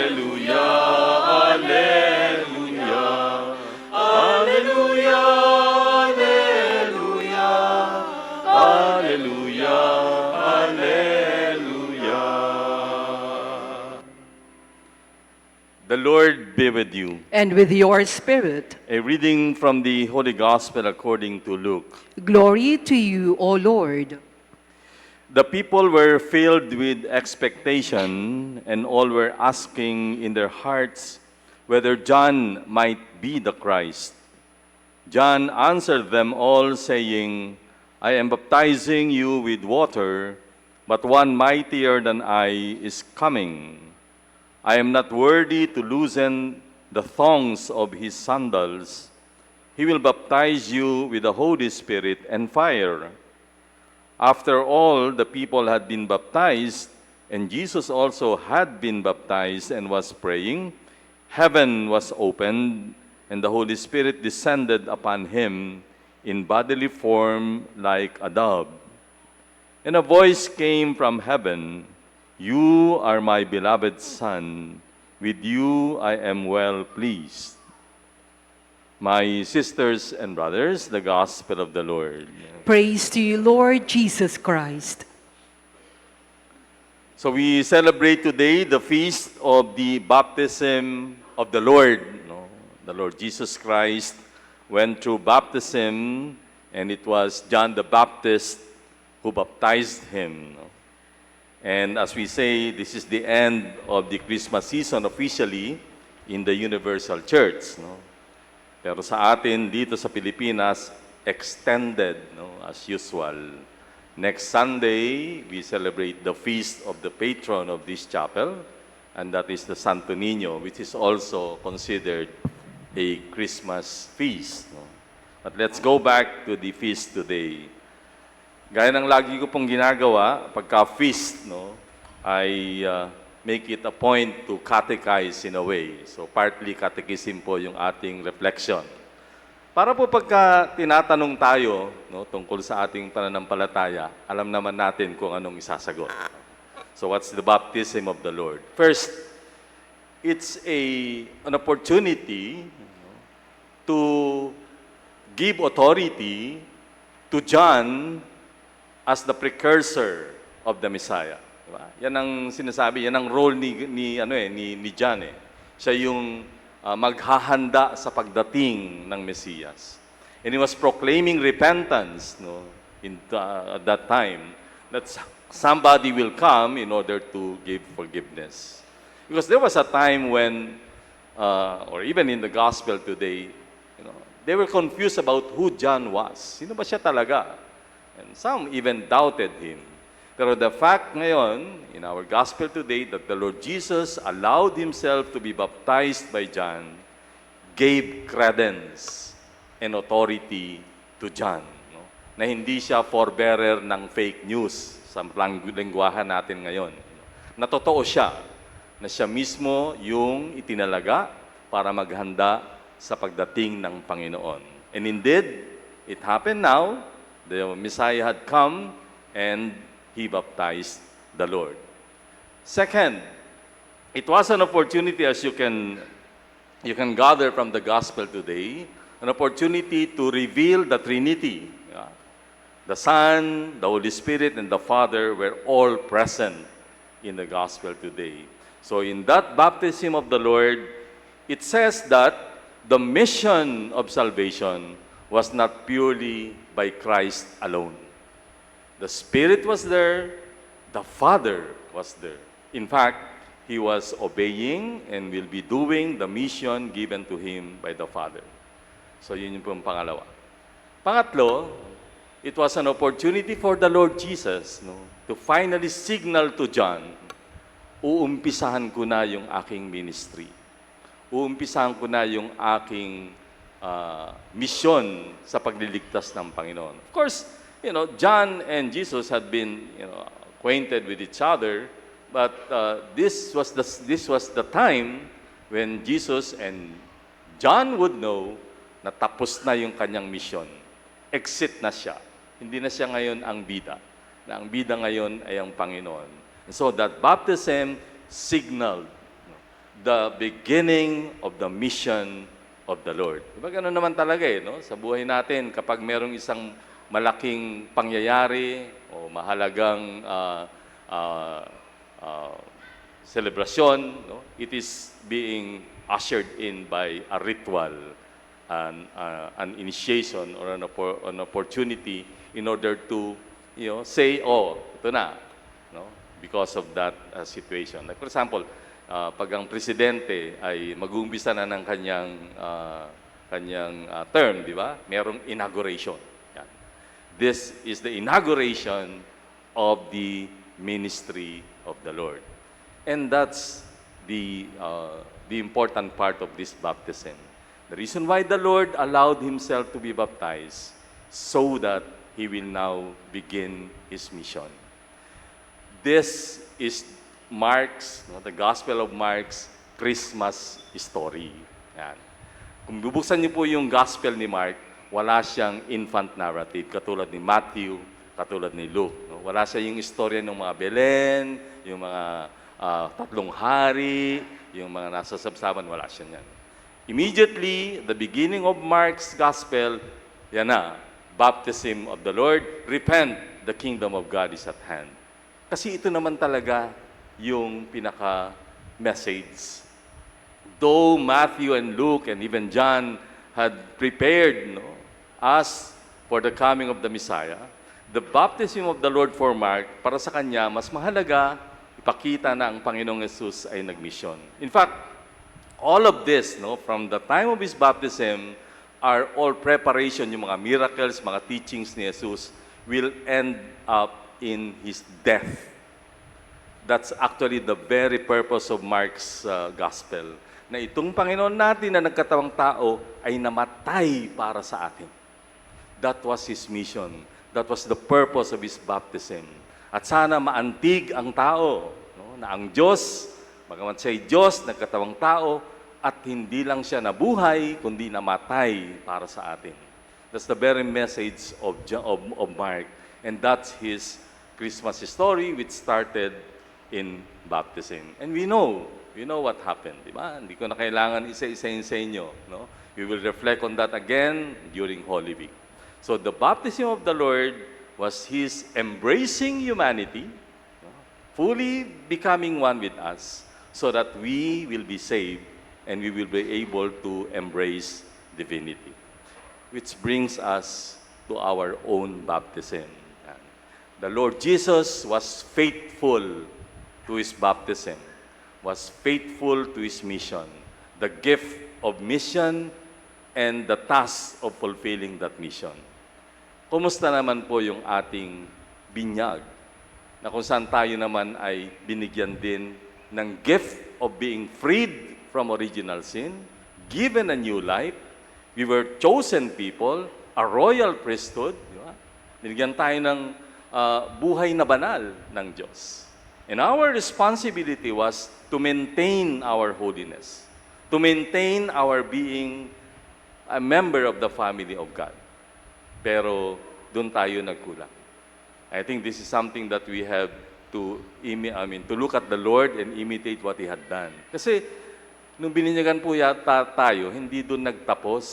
Alleluia, Alleluia, Alleluia, Alleluia, Alleluia. The Lord be with you. And with your spirit. A reading from the Holy Gospel according to Luke. Glory to you, O Lord. The people were filled with expectation, and all were asking in their hearts whether John might be the Christ. John answered them all, saying, I am baptizing you with water, but one mightier than I is coming. I am not worthy to loosen the thongs of his sandals. He will baptize you with the Holy Spirit and fire. After all the people had been baptized, and Jesus also had been baptized and was praying, heaven was opened, and the Holy Spirit descended upon him in bodily form like a dove. And a voice came from heaven, You are my beloved Son, with you I am well pleased. My sisters and brothers, the Gospel of the Lord. Praise to you, Lord Jesus Christ. So we celebrate today the feast of the baptism of the Lord. The Lord Jesus Christ went through baptism, and it was John the Baptist who baptized him. And as we say, this is the end of the Christmas season officially in the Universal Church. Pero sa atin dito sa Pilipinas, extended, as usual. Next Sunday, we celebrate the feast of the patron of this chapel, and that is the Santo Niño, which is also considered a Christmas feast. But let's go back to the feast today. Gaya ng lagi ko pong ginagawa, pagka-feast, I make it a point to catechize in a way. So partly catechism po yung ating reflection. Para po pagka tinatanong tayo tungkol sa ating pananampalataya, alam naman natin kung anong isasagot. So what's the baptism of the Lord? First, it's an opportunity to give authority to John as the precursor of the Messiah. Diba? Yan ang sinasabi, yan ang role ni John. Siya yung maghahanda sa pagdating ng Mesiyas. And he was proclaiming repentance at that time, that somebody will come in order to give forgiveness. Because there was a time when, or even in the gospel today, they were confused about who John was. Sino ba siya talaga? And some even doubted him. Pero the fact ngayon, in our gospel today, that the Lord Jesus allowed himself to be baptized by John, gave credence and authority to John. Na hindi siya forbearer ng fake news sa lengguwahan natin ngayon. Na totoo siya, na siya mismo yung itinalaga para maghanda sa pagdating ng Panginoon. And indeed, it happened now. The Messiah had come and he baptized the Lord. Second, it was an opportunity, as you can gather from the gospel today, an opportunity to reveal the Trinity. The Son, the Holy Spirit, and the Father were all present in the gospel today. So in that baptism of the Lord, it says that the mission of salvation was not purely by Christ alone. The Spirit was there, the Father was there. In fact, he was obeying and will be doing the mission given to him by the Father. So yun yung pong pangalawa. Pangatlo, it was an opportunity for the Lord Jesus to finally signal to John, uumpisahan ko na yung aking ministry. Uumpisahan ko na yung aking mission sa pagliligtas ng Panginoon. Of course, John and Jesus had been acquainted with each other, but this was the time when Jesus and John would know na tapos na yung kanyang mission. Exit na siya. Hindi na siya ngayon ang bida. Na ang bida ngayon ay ang Panginoon. And so that baptism signaled the beginning of the mission of the Lord. Diba gano'n naman talaga no? Sa buhay natin, kapag merong isang malaking pangyayari o mahalagang celebration, no? It is being ushered in by a ritual, an initiation or an opportunity in order to, say, oh, ito na, no? Because of that situation. Like for example, pag ang presidente ay mag-uumpisa na ng kanyang term, di ba? Merong inauguration. Yan. This is the inauguration of the ministry of the Lord. And that's the important part of this baptism. The reason why the Lord allowed himself to be baptized so that he will now begin his mission. This is the Gospel of Mark's Christmas story. Yan. Kung bubuksan niyo po yung Gospel ni Mark, wala siyang infant narrative, katulad ni Matthew, katulad ni Luke. No? Wala siya yung istorya ng mga Belen, yung mga tatlong hari, yung mga nasa sabsaban, wala siya niyan. Immediately, the beginning of Mark's Gospel, yan na, baptism of the Lord, repent, the kingdom of God is at hand. Kasi ito naman talaga yung pinaka-message. Though Matthew and Luke and even John had prepared us for the coming of the Messiah, the baptism of the Lord for Mark, para sa kanya, mas mahalaga, ipakita na ang Panginoong Yesus ay nagmisyon. In fact, all of this, from the time of His baptism, are all preparation, yung mga miracles, mga teachings ni Jesus, will end up in His death. That's actually the very purpose of Mark's Gospel. Na itong Panginoon natin na nagkatawang tao ay namatay para sa atin. That was His mission. That was the purpose of His baptism. At sana maantig ang tao, na ang Diyos, bagamat siya'y Diyos, nagkatawang tao, at hindi lang siya nabuhay, kundi namatay para sa atin. That's the very message of Mark. And that's his Christmas story, which started in baptism. And we know what happened, di ba? Hindi ko na kailangan isa-isahin sa inyo, no? We will reflect on that again during Holy Week. So the baptism of the Lord was His embracing humanity, fully becoming one with us, so that we will be saved and we will be able to embrace divinity. Which brings us to our own baptism. The Lord Jesus was faithful to His baptism, was faithful to His mission, the gift of mission and the task of fulfilling that mission. Kumusta naman po yung ating binyag, na kung saan tayo naman ay binigyan din ng gift of being freed from original sin, given a new life. We were chosen people, a royal priesthood. Di ba? Binigyan tayo ng buhay na banal ng Diyos. And our responsibility was to maintain our holiness, to maintain our being a member of the family of God. Pero doon tayo nagkulang. I think this is something that we have to look at the Lord and imitate what He had done. Kasi nung bininyagan po yata tayo, hindi doon nagtapos.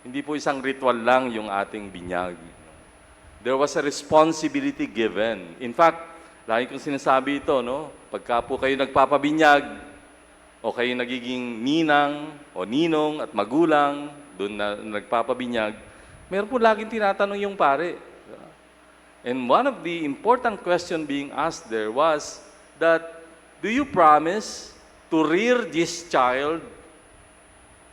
Hindi po isang ritual lang yung ating binyag. There was a responsibility given. In fact, lagi kong sinasabi ito, pagka po kayo nagpapabinyag, o kayo nagiging ninang o ninong at magulang, doon na nagpapabinyag, meron po laging tinatanong yung pare. And one of the important question being asked there was that, do you promise to rear this child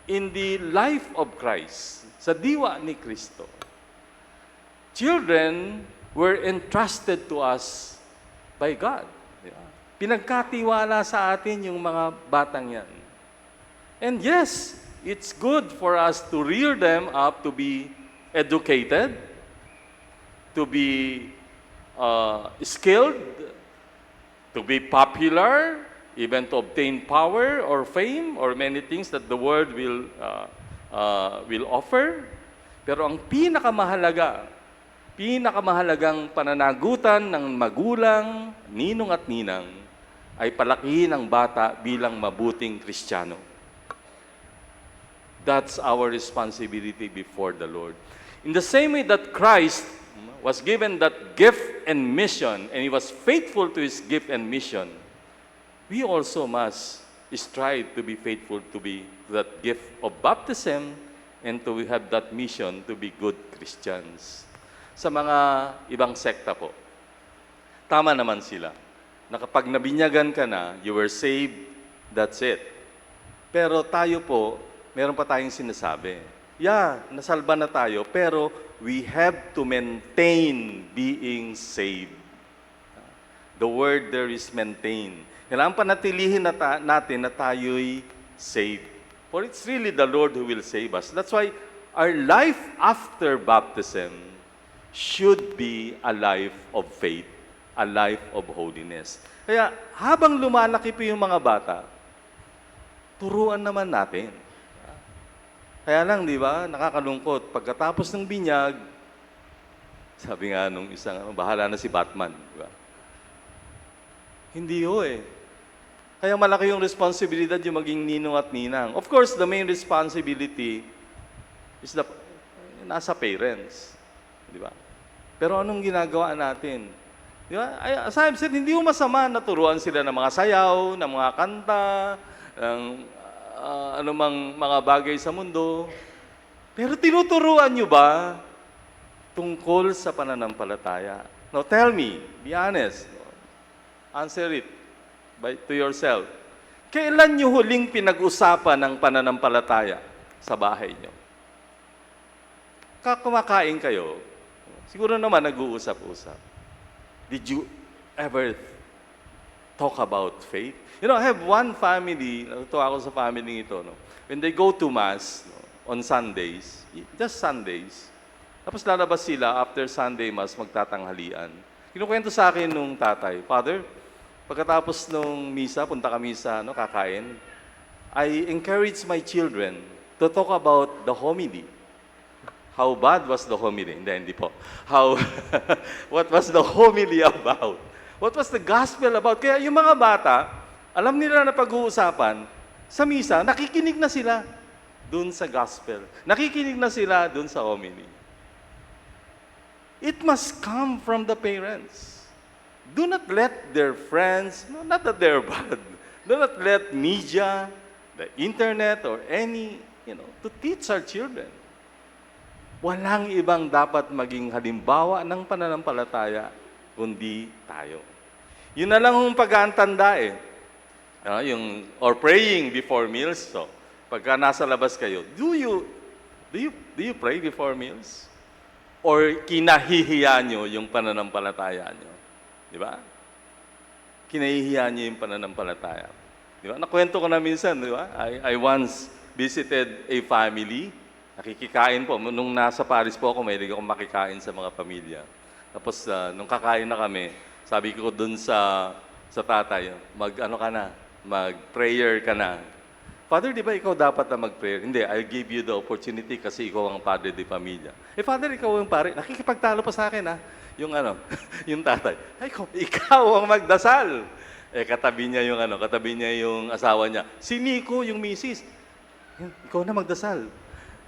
in the life of Christ, sa diwa ni Kristo? Children were entrusted to us by God. Pinagkatiwala sa atin yung mga batang yan. And yes, it's good for us to rear them up to be educated, to be skilled, to be popular, even to obtain power or fame or many things that the world will offer. Pero ang pinakamahalagang pananagutan ng magulang, ninong at ninang, ay palakihin ang bata bilang mabuting Kristiyano. That's our responsibility before the Lord. In the same way that Christ was given that gift and mission, and He was faithful to His gift and mission, we also must strive to be faithful to that gift of baptism and to have that mission to be good Christians. Sa mga ibang sekta po, tama naman sila na kapag nabinyagan ka na, you were saved, that's it. Pero tayo po, meron pa tayong sinasabi. Yeah, nasalba na tayo, pero we have to maintain being saved. The word there is maintain. Kailangan panatilihin natin na tayo'y saved. For it's really the Lord who will save us. That's why our life after baptism should be a life of faith, a life of holiness. Kaya habang lumalaki po yung mga bata, turuan naman natin. Kaya lang, di ba, nakakalungkot. Pagkatapos ng binyag, sabi nga nung isang, bahala na si Batman. Di ba? Hindi ho eh. Kaya malaki yung responsibilidad yung maging ninong at ninang. Of course, the main responsibility is nasa parents. Di ba? Pero anong ginagawa natin? Di ba? As I've said, hindi mo masama na turuan sila ng mga sayaw, ng mga kanta, ng anumang mga bagay sa mundo. Pero tinuturuan nyo ba tungkol sa pananampalataya? Now tell me, be honest. Answer it to yourself. Kailan nyo huling pinag-usapan ng pananampalataya sa bahay nyo? Kumakain kayo, siguro naman nag-uusap-usap. Did you ever talk about faith? You know, I have one family, natutuwa ako sa family ito, no? When they go to Mass, no, on Sundays, just Sundays, tapos lalabas sila after Sunday Mass, magtatanghalian. Kinukwento sa akin nung tatay, Father, pagkatapos nung misa, punta kami sa kakain, I encourage my children to talk about the homily. How bad was the homily? Hindi po. What was the homily about? What was the gospel about? Kaya yung mga bata, alam nila na pag-uusapan, sa misa, nakikinig na sila dun sa gospel. Nakikinig na sila dun sa homily. It must come from the parents. Do not let their friends, not that they're bad, do not let media, the internet, or any, to teach our children. Walang ibang dapat maging halimbawa ng pananampalataya, kundi tayo. Yun na lang yung pag-aantanda eh. Or praying before meals. So, pagka nasa labas kayo, do you pray before meals? Or kinahihiya nyo yung pananampalataya nyo? Di ba? Kinahihiya nyo yung pananampalataya. Di ba? Nakwento ko na minsan, di ba? I once visited a family. Nakikikain po. Nung nasa Paris po ako, mahilig akong makikain sa mga pamilya. Tapos, nung kakain na kami, sabi ko dun sa tatay, mag-prayer ka na. Father, di ba ikaw dapat na mag-prayer? Hindi, I give you the opportunity kasi ikaw ang padre de pamilya. Father, ikaw ang pare. Nakikipagtalo pa sa akin, yung tatay. Ay, ikaw ang magdasal. Katabi niya yung asawa niya. Si Nico, yung misis. Ikaw na magdasal.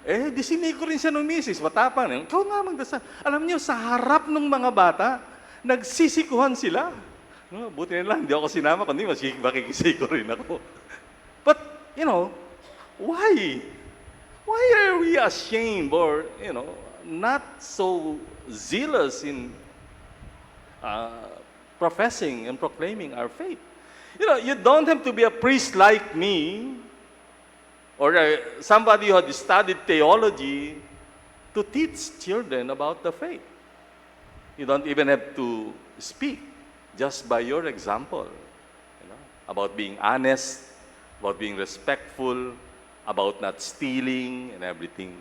Di si Nico rin siya ng misis, matapang. Ikaw nga magdasal. Alam niyo, sa harap ng mga bata, nagsisikuhan sila. Buti na lang, hindi ako sinama, kundi makikisiko rin ako. But, why? Why are we ashamed or, not so zealous in professing and proclaiming our faith? You don't have to be a priest like me, or somebody who had studied theology to teach children about the faith. You don't even have to speak, just by your example, about being honest, about being respectful, about not stealing and everything.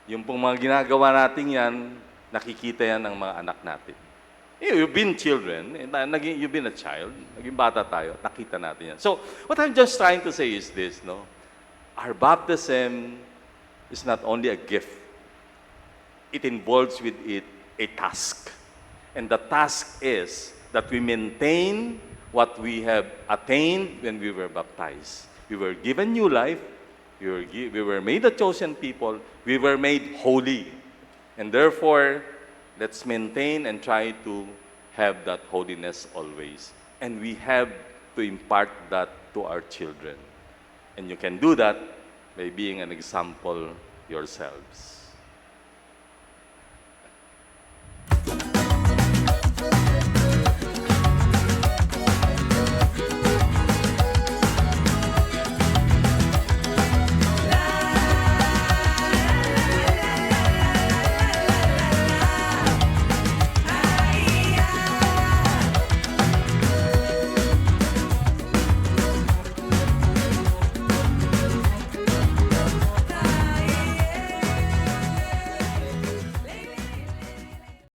Yung pong mga ginagawa natin yan, nakikita yan ng mga anak natin. You've been children, you've been a child, naging bata tayo, nakita natin yan. So, what I'm just trying to say is this, our baptism is not only a gift. It involves with it a task. And the task is that we maintain what we have attained when we were baptized. We were given new life. We were made a chosen people. We were made holy. And therefore, let's maintain and try to have that holiness always. And we have to impart that to our children. And you can do that by being an example yourselves.